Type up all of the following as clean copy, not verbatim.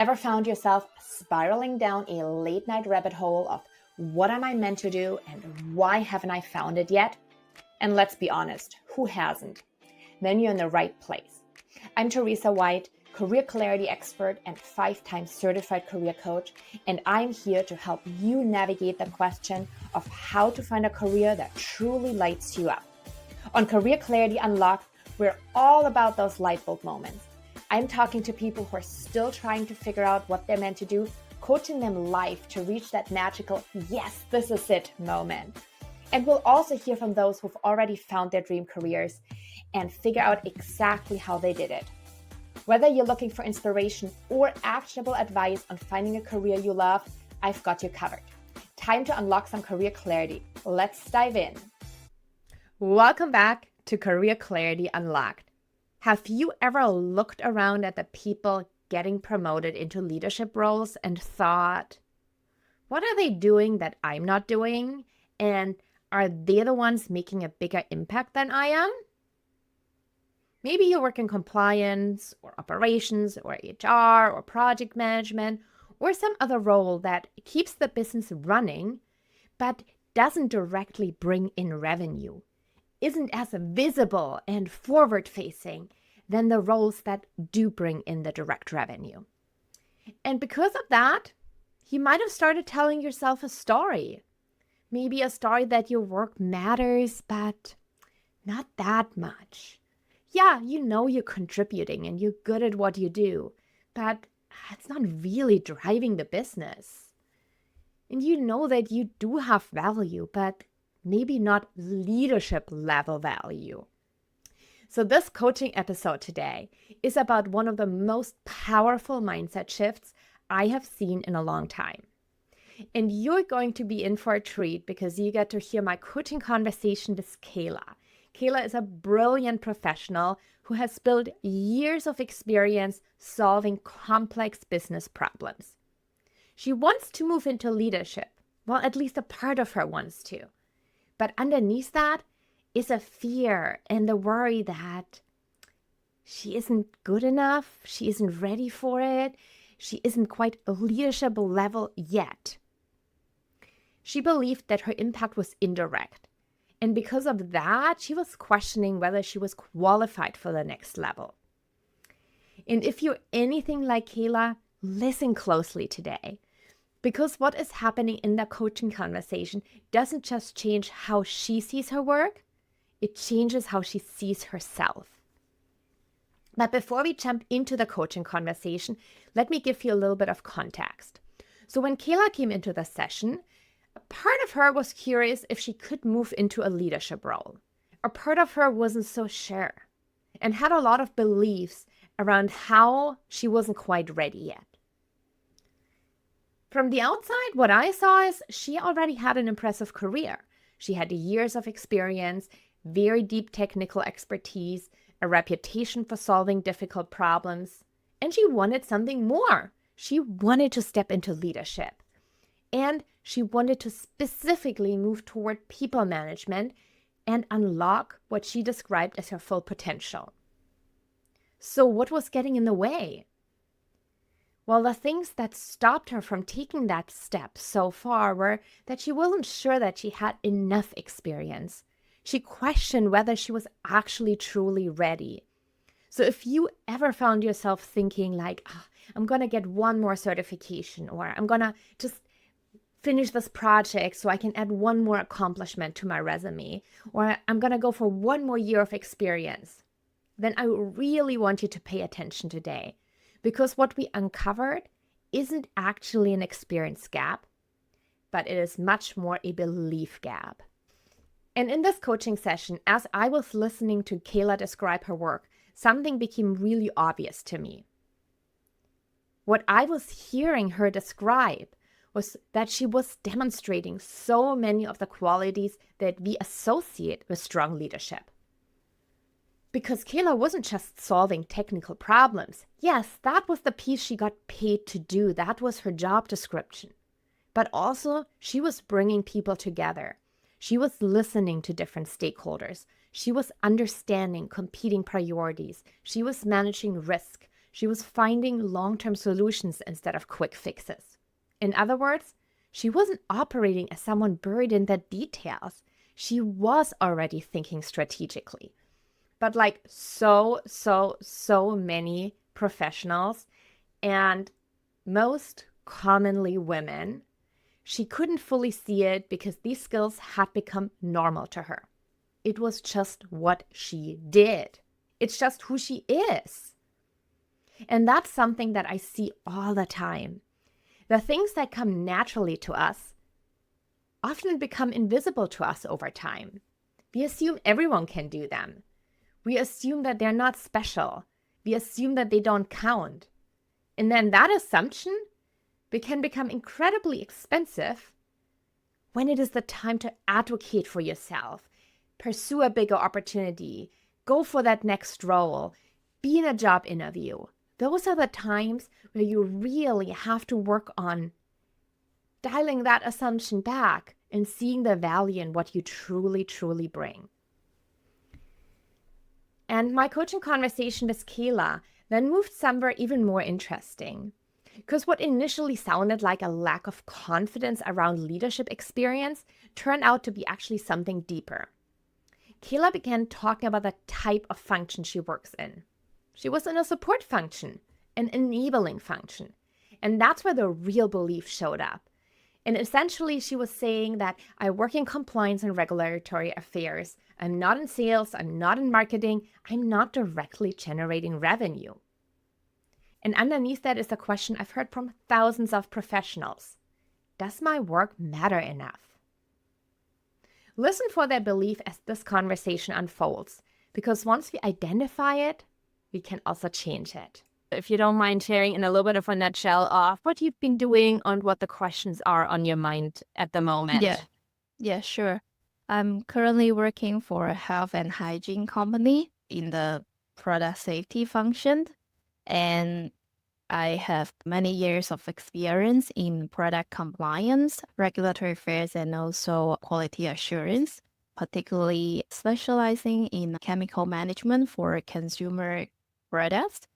Ever found yourself spiraling down a late night rabbit hole of what am I meant to do and why haven't I found it yet? And let's be honest, who hasn't? Then you're in the right place. I'm Theresa White, career clarity expert and 5-time certified career coach, and I'm here to help you navigate the question of how to find a career that truly lights you up. On Career Clarity Unlocked, we're all about those light bulb moments. I'm talking to people who are still trying to figure out what they're meant to do, coaching them live to reach that magical, yes, this is it moment. And we'll also hear from those who've already found their dream careers and figure out exactly how they did it. Whether you're looking for inspiration or actionable advice on finding a career you love, I've got you covered. Time to unlock some career clarity. Let's dive in. Welcome back to Career Clarity Unlocked. Have you ever looked around at the people getting promoted into leadership roles and thought, what are they doing that I'm not doing? And are they the ones making a bigger impact than I am? Maybe you work in compliance or operations or HR or project management or some other role that keeps the business running but doesn't directly bring in revenue, isn't as visible and forward-facing than the roles that do bring in the direct revenue. And because of that, you might have started telling yourself a story. Maybe a story that your work matters, but not that much. Yeah, you know you're contributing and you're good at what you do, but it's not really driving the business. And you know that you do have value, but maybe not leadership level value. So this coaching episode today is about one of the most powerful mindset shifts I have seen in a long time. And you're going to be in for a treat because you get to hear my coaching conversation with Kayla. Kayla is a brilliant professional who has built years of experience solving complex business problems. She wants to move into leadership. Well, at least a part of her wants to. But underneath that is a fear and the worry that she isn't good enough, she isn't ready for it, she isn't quite a leadership level yet. She believed that her impact was indirect. And because of that, she was questioning whether she was qualified for the next level. And if you're anything like Kayla, listen closely today. Because what is happening in the coaching conversation doesn't just change how she sees her work, it changes how she sees herself. But before we jump into the coaching conversation, let me give you a little bit of context. So when Kayla came into the session, a part of her was curious if she could move into a leadership role. A part of her wasn't so sure and had a lot of beliefs around how she wasn't quite ready yet. From the outside, what I saw is she already had an impressive career. She had years of experience, very deep technical expertise, a reputation for solving difficult problems, and she wanted something more. She wanted to step into leadership, and she wanted to specifically move toward people management and unlock what she described as her full potential. So what was getting in the way? Well, the things that stopped her from taking that step so far were that she wasn't sure that she had enough experience. She questioned whether she was actually truly ready. So if you ever found yourself thinking like, I'm going to get one more certification, or I'm going to just finish this project so I can add one more accomplishment to my resume, or I'm going to go for one more year of experience, then I really want you to pay attention today. Because what we uncovered isn't actually an experience gap, but it is much more a belief gap. And in this coaching session, as I was listening to Kayla describe her work, something became really obvious to me. What I was hearing her describe was that she was demonstrating so many of the qualities that we associate with strong leadership. Because Kayla wasn't just solving technical problems. Yes, that was the piece she got paid to do. That was her job description. But also, she was bringing people together. She was listening to different stakeholders. She was understanding competing priorities. She was managing risk. She was finding long-term solutions instead of quick fixes. In other words, she wasn't operating as someone buried in the details. She was already thinking strategically. But like so many professionals, and most commonly women, she couldn't fully see it because these skills had become normal to her. It was just what she did. It's just who she is. And that's something that I see all the time. The things that come naturally to us often become invisible to us over time. We assume everyone can do them. We assume that they're not special. We assume that they don't count. And then that assumption can become incredibly expensive when it is the time to advocate for yourself, pursue a bigger opportunity, go for that next role, be in a job interview. Those are the times where you really have to work on dialing that assumption back and seeing the value in what you truly, truly bring. And my coaching conversation with Kayla then moved somewhere even more interesting. Because what initially sounded like a lack of confidence around leadership experience turned out to be actually something deeper. Kayla began talking about the type of function she works in. She was in a support function, an enabling function. And that's where the real belief showed up. And essentially, she was saying that I work in compliance and regulatory affairs. I'm not in sales. I'm not in marketing. I'm not directly generating revenue. And underneath that is the question I've heard from thousands of professionals. Does my work matter enough? Listen for their belief as this conversation unfolds, because once we identify it, we can also change it. If you don't mind sharing in a little bit of a nutshell of what you've been doing and what the questions are on your mind at the moment. Yeah, sure. I'm currently working for a health and hygiene company in the product safety function. And I have many years of experience in product compliance, regulatory affairs, and also quality assurance, particularly specializing in chemical management for consumer products.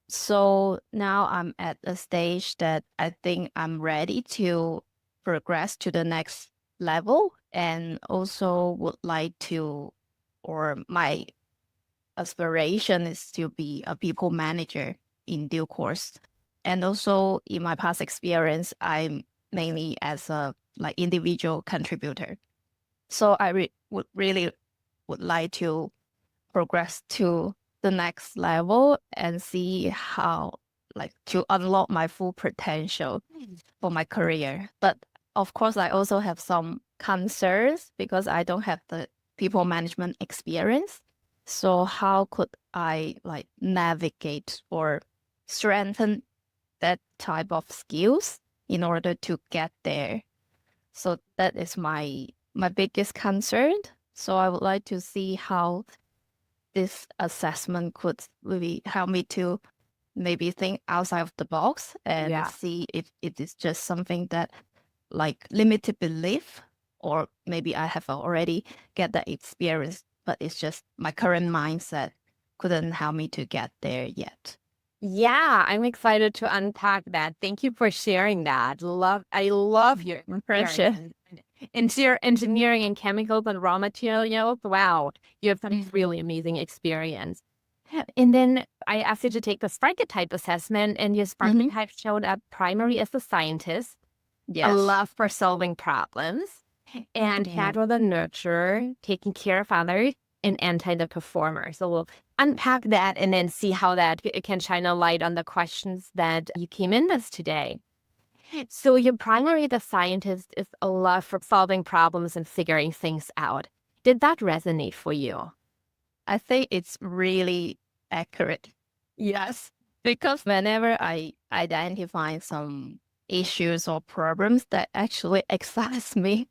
So now I'm at a stage that I think I'm ready to progress to the next level, and also would like to, or my aspiration is to be a people manager in due course. And also in my past experience, I'm mainly as a individual contributor. So I would really would like to progress to the next level and see how to unlock my full potential for my career. But of course, I also have some concerns because I don't have the people management experience. So how could I navigate or strengthen that type of skills in order to get there? So that is my biggest concern. So I would like to see how this assessment could really help me to maybe think outside of the box and see if it is just something that limited belief, or maybe I have already get that experience, but it's just my current mindset couldn't help me to get there yet. Yeah, I'm excited to unpack that. Thank you for sharing that. I love your impression. Into engineering and chemicals and raw materials. Wow, you have some really amazing experience. And then I asked you to take the Sparketype assessment, and your Sparketype showed up primary as a scientist, a love for solving problems, and had with a nurturer, taking care of others, and anti the performer. So we'll unpack that and then see how that can shine a light on the questions that you came in with today. So your primary, the scientist, is a love for solving problems and figuring things out. Did that resonate for you? I think it's really accurate. Yes. Because whenever I identify some issues or problems that actually excites me,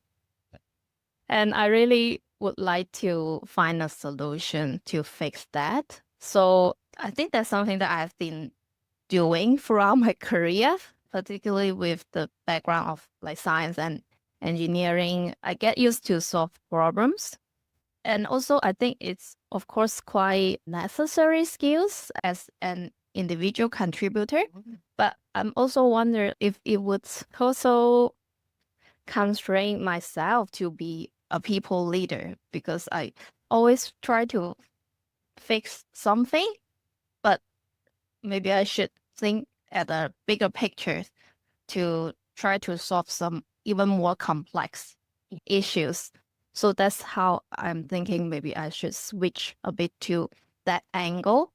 and I really would like to find a solution to fix that. So I think that's something that I've been doing throughout my career, particularly with the background of science and engineering. I get used to solve problems. And also I think it's of course quite necessary skills as an individual contributor, but I'm also wonder if it would also constrain myself to be a people leader, because I always try to fix something, but maybe I should think at a bigger picture to try to solve some even more complex issues. So that's how I'm thinking maybe I should switch a bit to that angle.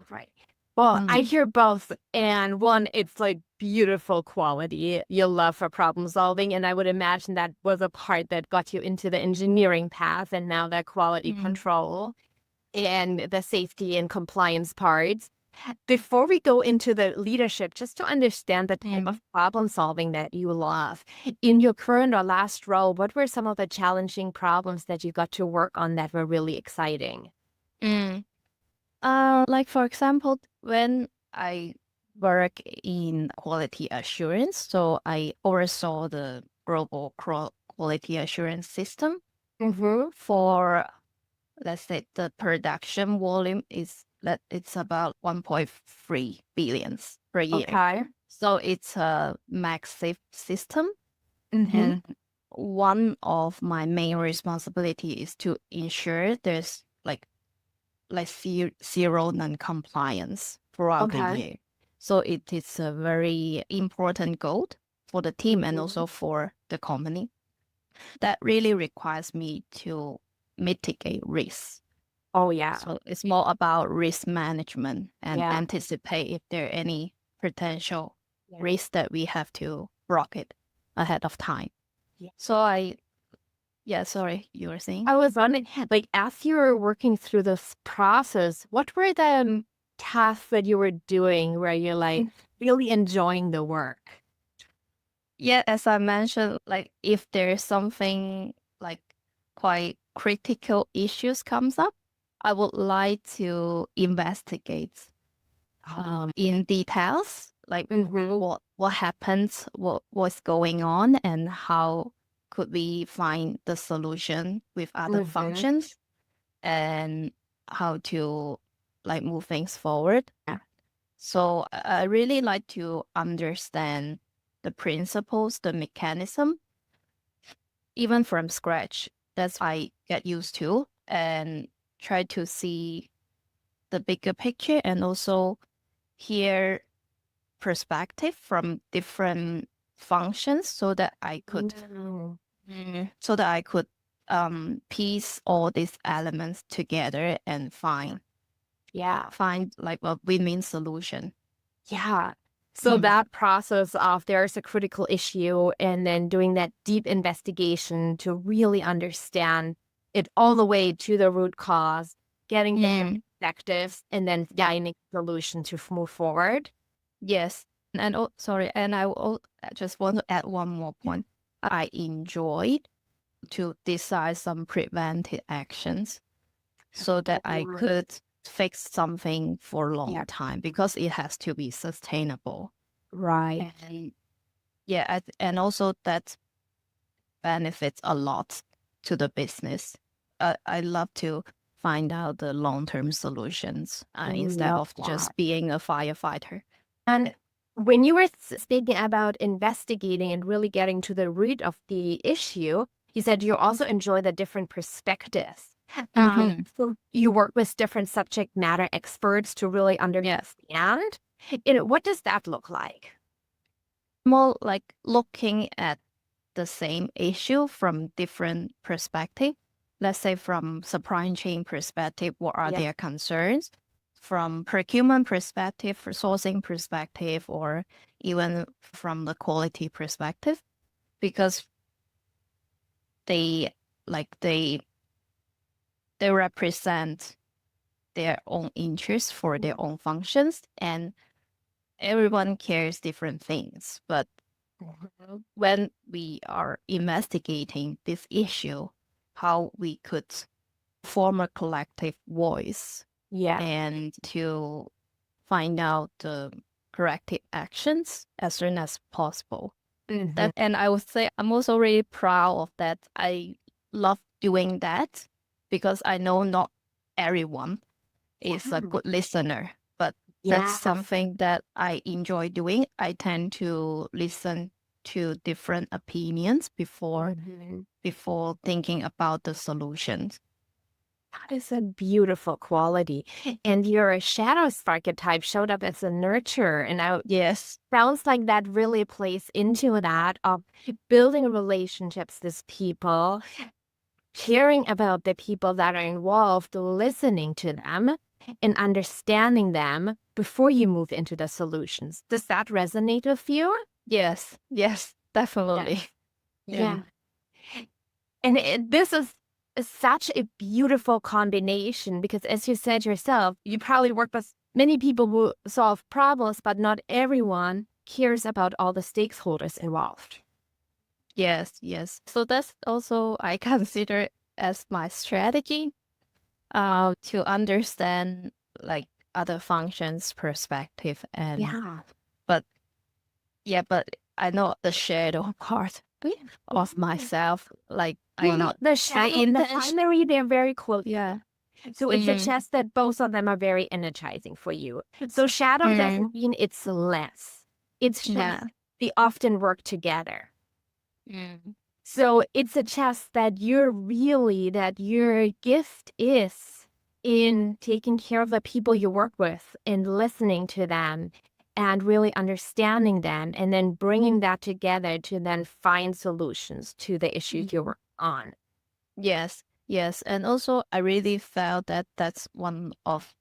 Right. Well, I hear both. And one, it's like beautiful quality, your love for problem solving. And I would imagine that was a part that got you into the engineering path, and now that quality control and the safety and compliance parts. Before we go into the leadership, just to understand the type of problem solving that you love, in your current or last role, what were some of the challenging problems that you got to work on that were really exciting? Like for example, when I work in quality assurance, so I oversaw the global quality assurance system for, let's say, the production volume is that it's about 1.3 billion per year. Okay. So it's a massive system. And one of my main responsibility is to ensure there's like zero non-compliance throughout the year. So it is a very important goal for the team and also for the company. That really requires me to mitigate risks. Oh, yeah. So it's more about risk management and Yeah. anticipate if there are any potential risks that we have to block it ahead of time. So sorry, you were saying? I was wondering, like, as you were working through this process, what were the tasks that you were doing where you're like really enjoying the work? Yeah, as I mentioned, like if there's something like quite critical issues comes up, I would like to investigate in details, like what happens, what's going on, and how could we find the solution with other functions, and how to like move things forward. So I really like to understand the principles, the mechanism, even from scratch. That's what I get used to, and try to see the bigger picture and also hear perspective from different functions so that I could piece all these elements together and find like a win-win solution. Yeah. So that process of there's a critical issue and then doing that deep investigation to really understand it all the way to the root cause, getting the perspectives, and then finding a solution to move forward. Yes. And I just want to add one more point. I enjoyed to decide some preventive actions so that I could fix something for a long time, because it has to be sustainable. Right. And also that benefits a lot to the business. I love to find out the long-term solutions instead of just being a firefighter. And when you were speaking about investigating and really getting to the root of the issue, you said you also enjoy the different perspectives. So you work with different subject matter experts to really understand. What does that look like? More like looking at the same issue from different perspective. Let's say from supply chain perspective, what are their concerns? From procurement perspective, for sourcing perspective, or even from the quality perspective, because they represent their own interests for their own functions, and everyone cares different things. But when we are investigating this issue, how we could form a collective voice and to find out the corrective actions as soon as possible. And I would say I'm also really proud of that. I love doing that because I know not everyone is a good listener, but That's something that I enjoy doing. I tend to listen to different opinions before thinking about the solutions. That is a beautiful quality. And your shadow Sparketype showed up as a nurturer. And Yes. sounds like that really plays into that of building relationships with people, caring about the people that are involved, listening to them, and understanding them before you move into the solutions. Does that resonate with you? Yes, definitely. Yeah. And this is such a beautiful combination because, as you said yourself, you probably work with many people who solve problems, but not everyone cares about all the stakeholders involved. Yes. So that's also I consider as my strategy to understand like other functions perspective and but I know the shadow part of myself. Like I know the shadow and the primary, they're very close. Yeah. So it suggests that both of them are very energizing for you. So shadow doesn't mean it's less. It's just they often work together. So it suggests that that your gift is in taking care of the people you work with and listening to them and really understanding them and then bringing that together to then find solutions to the issues you work on. Yes. And also I really felt that that's one of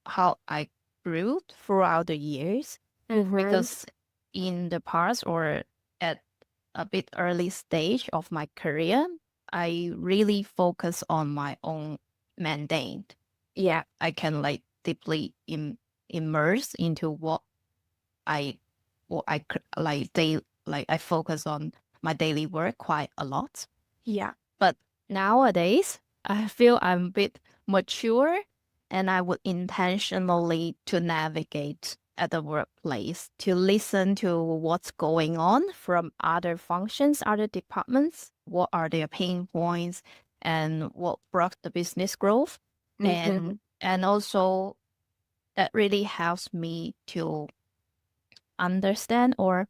how I grew throughout the years because in the past or at a bit early stage of my career, I really focus on my own mandate. Yeah. I can like deeply immerse into what I I focus on my daily work quite a lot. Yeah. But nowadays, I feel I'm a bit mature and I would intentionally to navigate at the workplace, to listen to what's going on from other functions, other departments, what are their pain points and what brought the business growth. And also that really helps me to understand or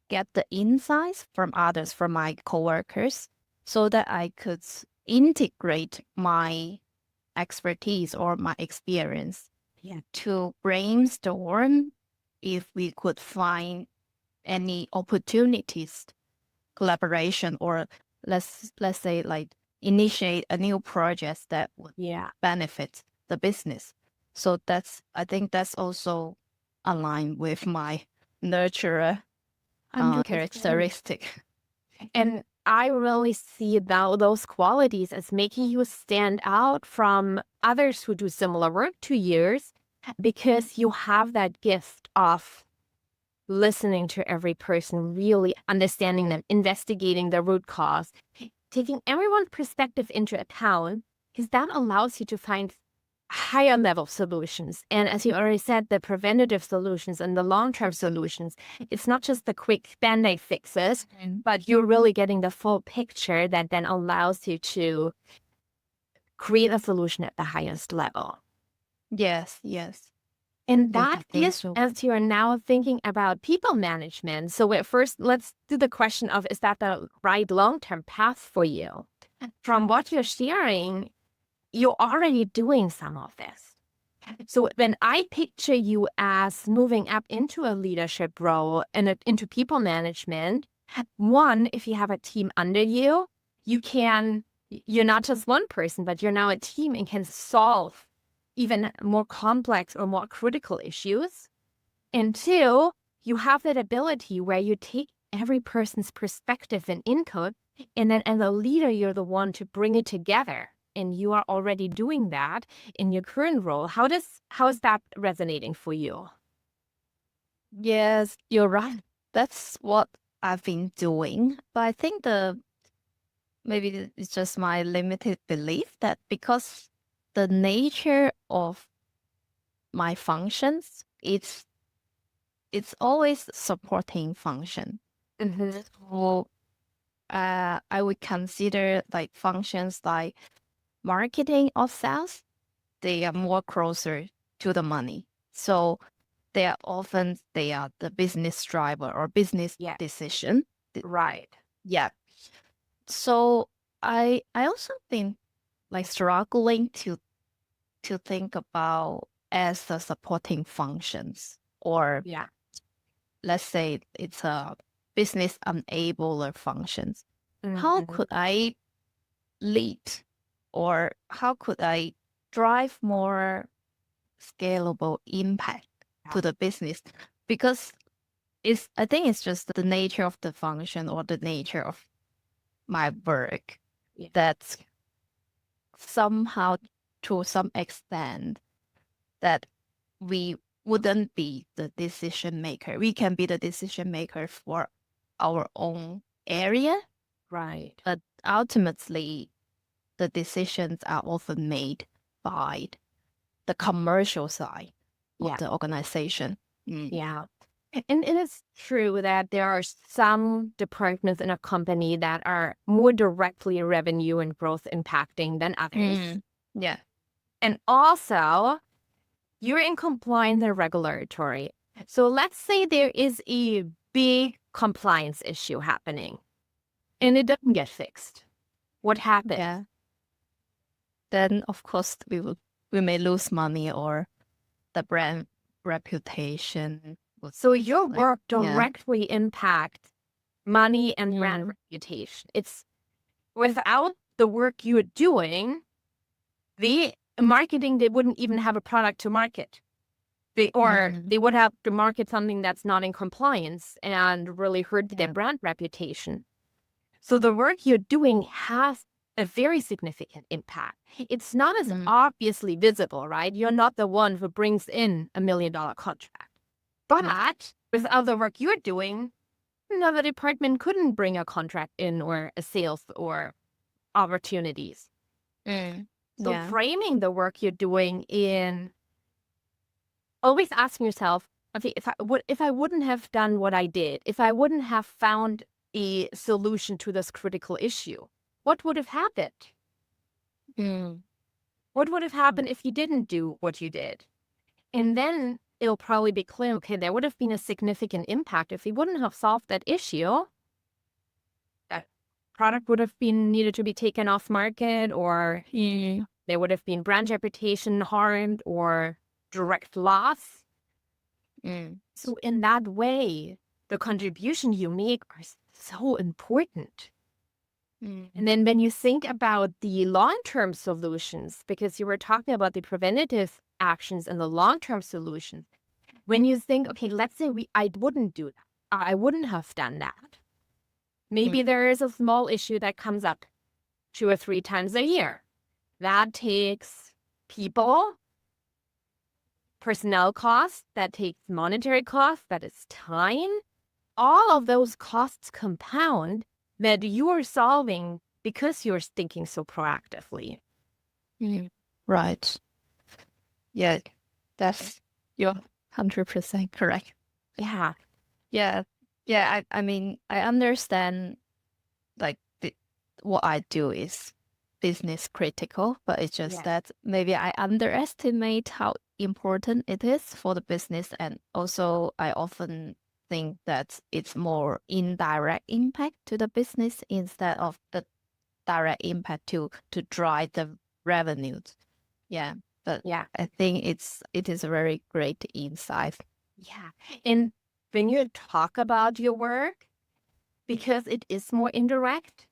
get the insights from others, from my coworkers, so that I could integrate my expertise or my experience to brainstorm if we could find any opportunities, collaboration, or let's say like initiate a new project that would benefit the business. So I think that's also aligned with my nurturer characteristic. And I really see those qualities as making you stand out from others who do similar work to yours because you have that gift of listening to every person, really understanding them, investigating the root cause, taking everyone's perspective into account, because that allows you to find higher level solutions. And as you already said, the preventative solutions and the long-term solutions, it's not just the quick band-aid fixes, but you're really getting the full picture that then allows you to create a solution at the highest level. Yes. And that is, as you are now thinking about people management. So at first, let's do the question of, is that the right long-term path for you? From what you're sharing, you're already doing some of this. So when I picture you as moving up into a leadership role and into people management, one, if you have a team under you, you're not just one person, but you're now a team and can solve even more complex or more critical issues. And two, you have that ability where you take every person's perspective and input, and then as a leader, you're the one to bring it together. And you are already doing that in your current role. How is that resonating for you? Yes, you're right. That's what I've been doing. But I think maybe it's just my limited belief that because the nature of my functions, it's always supporting function. So I would consider like functions like marketing or sales, they are more closer to the money. So they are the business driver or business Yeah. decision. Right. Yeah. So I also think like struggling to think about as the supporting functions, or Yeah. let's say it's a business enabler functions. How Mhm. could I lead, or how could I drive more scalable impact to the business? Because I think it's just the nature of the function or the nature of my work Yeah. that somehow, to some extent, that we wouldn't be the decision maker. We can be the decision maker for our own area, Right. but ultimately the decisions are often made by the commercial side of Yeah. the organization. Yeah. And it is true that there are some departments in a company that are more directly revenue and growth impacting than others. Yeah. And also, you're in compliance and regulatory. So let's say there is a big compliance issue happening and it doesn't get fixed. What happens? Yeah. Then of course we may lose money, or the brand reputation. So your like, work yeah. directly impacts money and brand reputation. It's without the work you're doing, the marketing, they wouldn't even have a product to market. They would have to market something that's not in compliance and really hurt their brand reputation. So the work you're doing has a very significant impact. It's not as obviously visible, right? You're not the one who brings in $1 million contract. But without the work you're doing, another department couldn't bring a contract in, or a sales or opportunities. So framing the work you're doing in, always asking yourself, okay, if I wouldn't have done what I did, if I wouldn't have found a solution to this critical issue, what would have happened? What would have happened if you didn't do what you did? And then it'll probably be clear, okay, there would have been a significant impact if we wouldn't have solved that issue. That product would have been needed to be taken off market, or there would have been brand reputation harmed or direct loss. So in that way, the contribution you make are so important. And then when you think about the long-term solutions, because you were talking about the preventative actions and the long-term solutions, when you think, okay, let's say I wouldn't do that, I wouldn't have done that. Maybe there is a small issue that comes up 2 or 3 times a year. That takes people, personnel costs, that takes monetary costs, that is time. All of those costs compound that you are solving because you're thinking so proactively. Right. Yeah, you're 100% correct. Yeah. Yeah. Yeah, I mean, I understand like what I do is business critical, but it's just that maybe I underestimate how important it is for the business. And also I often think that it's more indirect impact to the business instead of the direct impact to drive the revenues. Yeah. But I think it is a very great insight. Yeah. And when you talk about your work, because it is more indirect,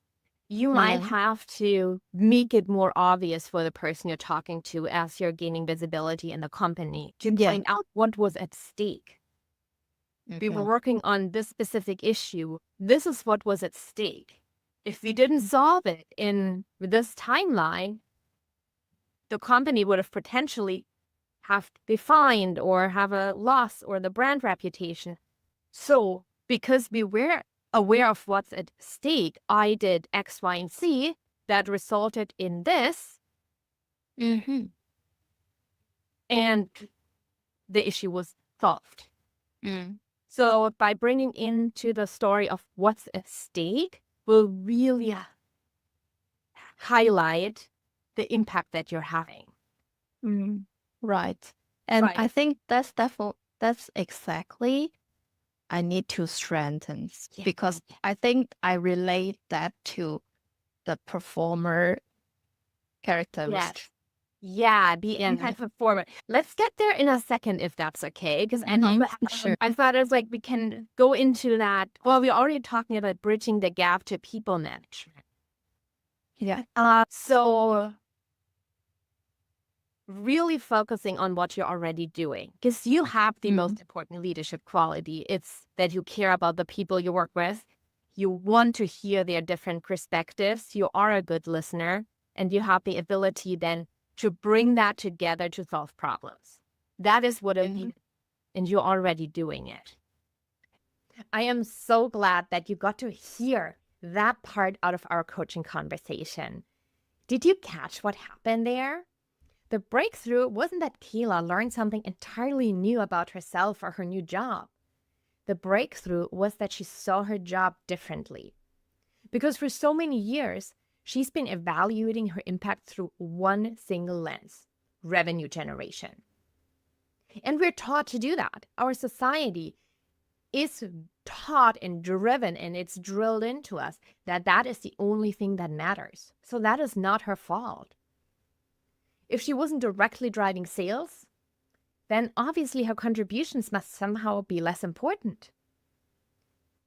you might have to make it more obvious for the person you're talking to as you're gaining visibility in the company to find out what was at stake. We were working on this specific issue. This is what was at stake. If we didn't solve it in this timeline, the company would have potentially have to be fined or have a loss or the brand reputation. So because we were aware of what's at stake, I did X, Y, and Z that resulted in this. And the issue was solved. So by bringing into the story of what's at stake will really highlight the impact that you're having. Right. And Right. I think that's exactly I need to strengthen Yeah. because I think I relate that to the performer characteristic. Yeah, the anti-performer. Let's get there in a second if that's okay. Because Sure. I thought it was like we can go into that. Well, we're already talking about bridging the gap to people management. Yeah. So really focusing on what you're already doing. Because you have the most important leadership quality. It's that you care about the people you work with. You want to hear their different perspectives. You are a good listener. And you have the ability then to bring that together to solve problems. That is what it means, and you're already doing it. I am so glad that you got to hear that part out of our coaching conversation. Did you catch what happened there? The breakthrough wasn't that Kayla learned something entirely new about herself or her new job. The breakthrough was that she saw her job differently. Because for so many years, she's been evaluating her impact through one single lens: revenue generation. And we're taught to do that. Our society is taught and driven, and it's drilled into us that that is the only thing that matters. So that is not her fault. If she wasn't directly driving sales, then obviously her contributions must somehow be less important.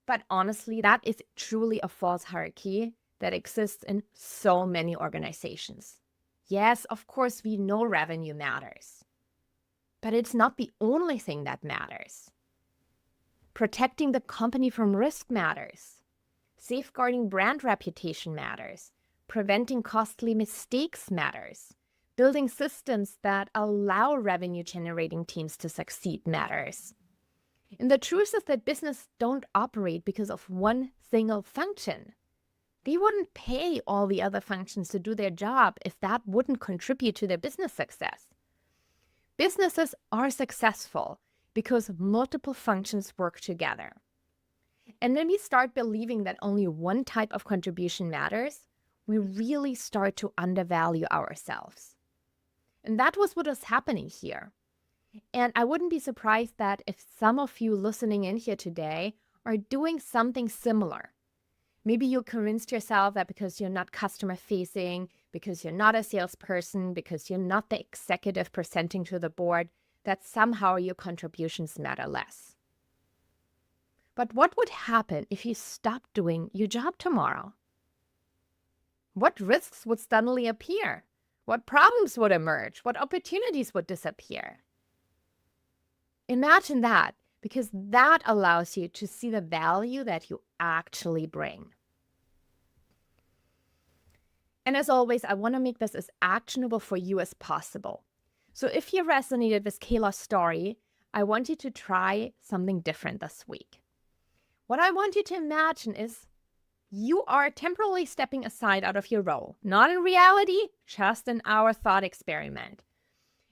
But honestly, that is truly a false hierarchy that exists in so many organizations. Yes, of course, we know revenue matters, but it's not the only thing that matters. Protecting the company from risk matters. Safeguarding brand reputation matters. Preventing costly mistakes matters. Building systems that allow revenue-generating teams to succeed matters. And the truth is that business don't operate because of one single function. They wouldn't pay all the other functions to do their job if that wouldn't contribute to their business success. Businesses are successful because multiple functions work together. And when we start believing that only one type of contribution matters, we really start to undervalue ourselves. And that was what was happening here. And I wouldn't be surprised that if some of you listening in here today are doing something similar. Maybe you convinced yourself that because you're not customer facing, because you're not a salesperson, because you're not the executive presenting to the board, that somehow your contributions matter less. But what would happen if you stopped doing your job tomorrow? What risks would suddenly appear? What problems would emerge? What opportunities would disappear? Imagine that, because that allows you to see the value that you actually bring. And as always, I want to make this as actionable for you as possible. So if you resonated with Kayla's story, I want you to try something different this week. What I want you to imagine is you are temporarily stepping aside out of your role, not in reality, just in our thought experiment.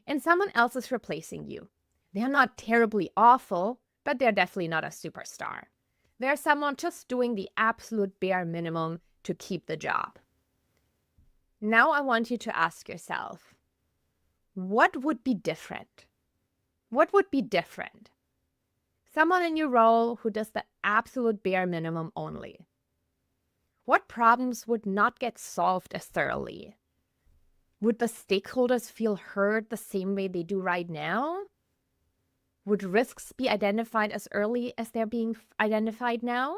And someone else is replacing you. They're not terribly awful, but they're definitely not a superstar. They're someone just doing the absolute bare minimum to keep the job. Now I want you to ask yourself, what would be different? What would be different? Someone in your role who does the absolute bare minimum only. What problems would not get solved as thoroughly? Would the stakeholders feel heard the same way they do right now? Would risks be identified as early as they're being identified now?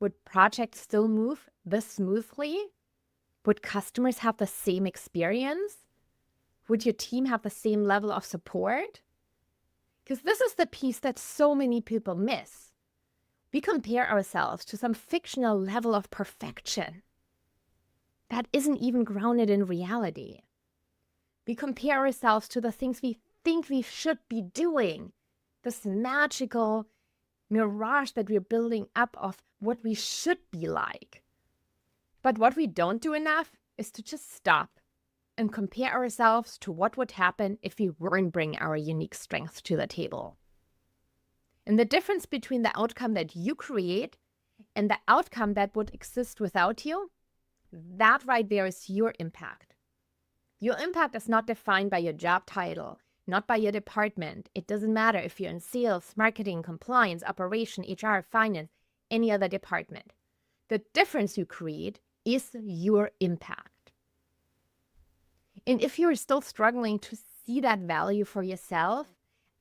Would projects still move this smoothly? Would customers have the same experience? Would your team have the same level of support? Because this is the piece that so many people miss. We compare ourselves to some fictional level of perfection that isn't even grounded in reality. We compare ourselves to the things we think we should be doing, this magical mirage that we're building up of what we should be like. But what we don't do enough is to just stop and compare ourselves to what would happen if we weren't bringing our unique strengths to the table. And the difference between the outcome that you create and the outcome that would exist without you, that right there is your impact. Your impact is not defined by your job title, not by your department. It doesn't matter if you're in sales, marketing, compliance, operation, HR, finance, any other department. The difference you create is your impact. And if you're still struggling to see that value for yourself,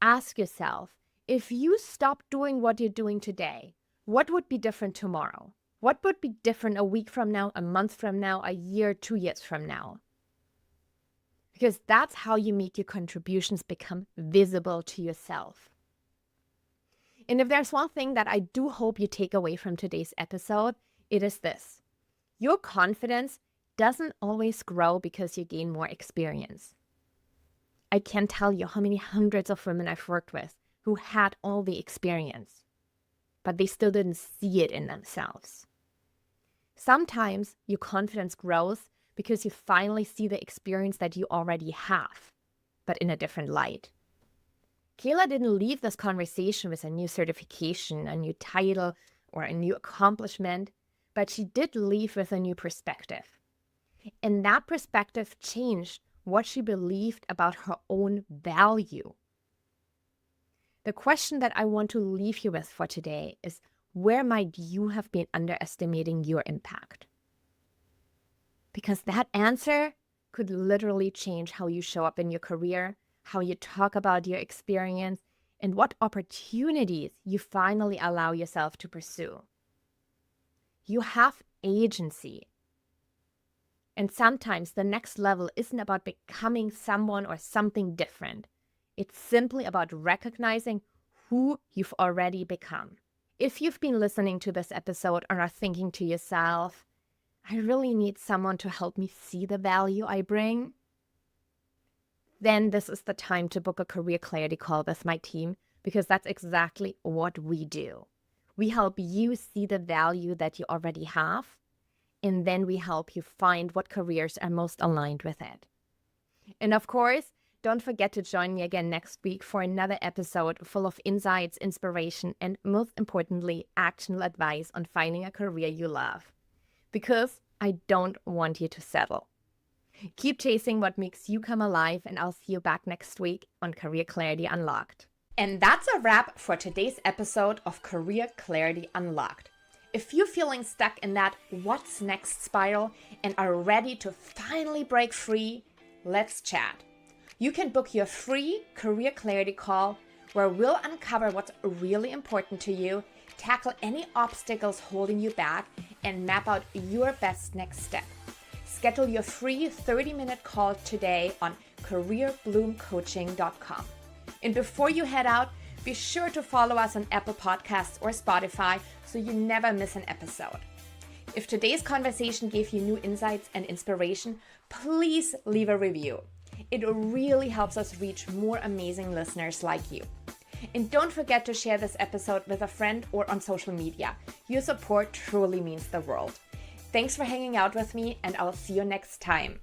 ask yourself, if you stop doing what you're doing today, what would be different tomorrow? What would be different a week from now, a month from now, a year, 2 years from now? Because that's how you make your contributions become visible to yourself. And if there's one thing that I do hope you take away from today's episode, it is this. Your confidence doesn't always grow because you gain more experience. I can't tell you how many hundreds of women I've worked with who had all the experience, but they still didn't see it in themselves. Sometimes your confidence grows because you finally see the experience that you already have, but in a different light. Kayla didn't leave this conversation with a new certification, a new title, or a new accomplishment, but she did leave with a new perspective. And that perspective changed what she believed about her own value. The question that I want to leave you with for today is, where might you have been underestimating your impact? Because that answer could literally change how you show up in your career, how you talk about your experience, and what opportunities you finally allow yourself to pursue. You have agency. And sometimes the next level isn't about becoming someone or something different. It's simply about recognizing who you've already become. If you've been listening to this episode and are thinking to yourself, I really need someone to help me see the value I bring, then this is the time to book a career clarity call with my team, because that's exactly what we do. We help you see the value that you already have, and then we help you find what careers are most aligned with it. And of course, don't forget to join me again next week for another episode full of insights, inspiration, and most importantly, actionable advice on finding a career you love. Because I don't want you to settle. Keep chasing what makes you come alive, and I'll see you back next week on Career Clarity Unlocked. And that's a wrap for today's episode of Career Clarity Unlocked. If you're feeling stuck in that what's next spiral and are ready to finally break free, let's chat. You can book your free career clarity call where we'll uncover what's really important to you, tackle any obstacles holding you back, and map out your best next step. Schedule your free 30-minute call today on careerbloomcoaching.com. And before you head out, be sure to follow us on Apple Podcasts or Spotify so you never miss an episode. If today's conversation gave you new insights and inspiration, please leave a review. It really helps us reach more amazing listeners like you. And don't forget to share this episode with a friend or on social media. Your support truly means the world. Thanks for hanging out with me, and I'll see you next time.